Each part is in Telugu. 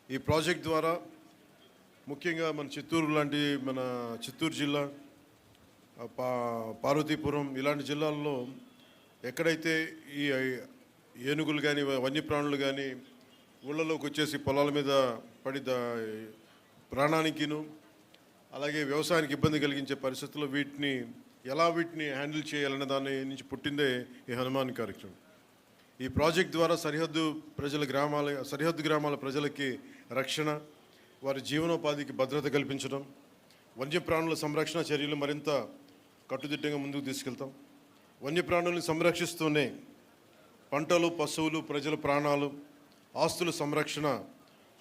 ఈ ప్రాజెక్ట్ ద్వారా ముఖ్యంగా మన చిత్తూరు లాంటి మన చిత్తూరు జిల్లా, పార్వతీపురం ఇలాంటి జిల్లాల్లో ఎక్కడైతే ఈ ఏనుగులు కానీ వన్యప్రాణులు కానీ ఊళ్ళలోకి వచ్చేసి పొలాల మీద పడి ప్రాణానికిను అలాగే వ్యవసాయానికి ఇబ్బంది కలిగించే పరిస్థితుల్లో వీటిని హ్యాండిల్ చేయాలనే దాని నుంచి పుట్టిందే ఈ హనుమాన్ కార్యక్రమం. ఈ ప్రాజెక్ట్ ద్వారా సరిహద్దు గ్రామాల ప్రజలకి రక్షణ, వారి జీవనోపాధికి భద్రత కల్పించడం, వన్యప్రాణుల సంరక్షణ చర్యలు మరింత కట్టుదిట్టంగా ముందుకు తీసుకెళ్తాం. వన్యప్రాణులను సంరక్షిస్తూనే పంటలు, పశువులు, ప్రజల ప్రాణాలు, ఆస్తుల సంరక్షణ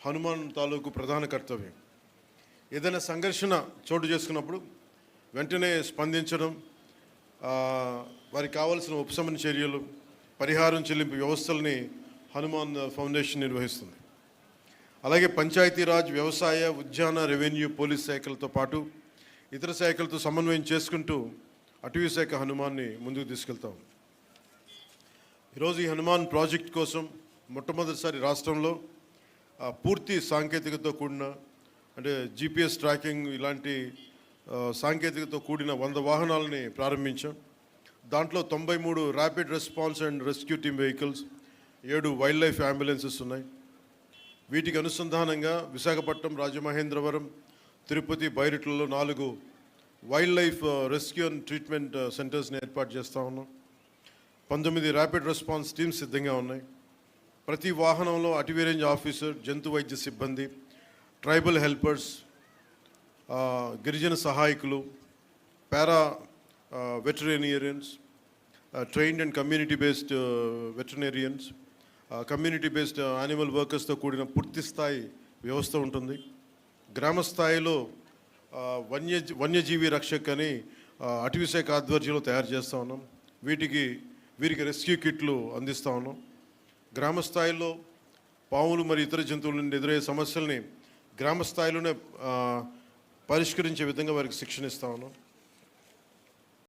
హనుమాన్ తాలూకు ప్రధాన కర్తవ్యం. ఏదైనా సంఘర్షణ చోటు చేసుకున్నప్పుడు వెంటనే స్పందించడం, వారికి కావాల్సిన ఉపశమన చర్యలు, పరిహారం చెల్లింపు వ్యవస్థల్ని హనుమాన్ ఫౌండేషన్ నిర్వహిస్తుంది. అలాగే పంచాయతీరాజ్, వ్యవసాయ, ఉద్యాన, రెవెన్యూ, పోలీస్ శాఖలతో పాటు ఇతర శాఖలతో సమన్వయం చేసుకుంటూ అటవీ శాఖ హనుమాన్ని ముందుకు తీసుకెళ్తాం. ఈరోజు ఈ హనుమాన్ ప్రాజెక్ట్ కోసం మొట్టమొదటిసారి రాష్ట్రంలో పూర్తి సాంకేతికతతో కూడిన, అంటే GPS ట్రాకింగ్ ఇలాంటి సాంకేతికతతో కూడిన 100 వాహనాలని ప్రారంభించాం. దాంట్లో 93 rapid response and rescue team vehicles, 7 wildlife ambulances ఉన్నాయి. వీటికి అనుసంధానంగా విశాఖపట్నం, రాజమహేంద్రవరం, తిరుపతి, బైరిట్లలో 4 wildlife rescue and treatment సెంటర్స్ని ఏర్పాటు చేస్తూ ఉన్నాం. 19 ర్యాపిడ్ రెస్పాన్స్ టీమ్స్ సిద్ధంగా ఉన్నాయి. ప్రతి వాహనంలో అటవీ రేంజ్ ఆఫీసర్, జంతు వైద్య సిబ్బంది, ట్రైబల్ హెల్పర్స్, గిరిజన సహాయకులు, para veterinarians, trained and community based veterinarians, community based animal వర్కర్స్తో కూడిన పూర్తి స్థాయి వ్యవస్థ ఉంటుంది. గ్రామ స్థాయిలో వన్యజీవి రక్షక్ అని అటవీ శాఖ ఆధ్వర్యంలో తయారు చేస్తూ ఉన్నాం. వీరికి రెస్క్యూ కిట్లు అందిస్తూ ఉన్నాం. గ్రామ స్థాయిలో పాములు మరియు ఇతర జంతువుల నుండి ఎదురయ్యే సమస్యల్ని గ్రామ స్థాయిలోనే పరిష్కరించే విధంగా వారికి శిక్షణ ఇస్తూ ఉన్నాం.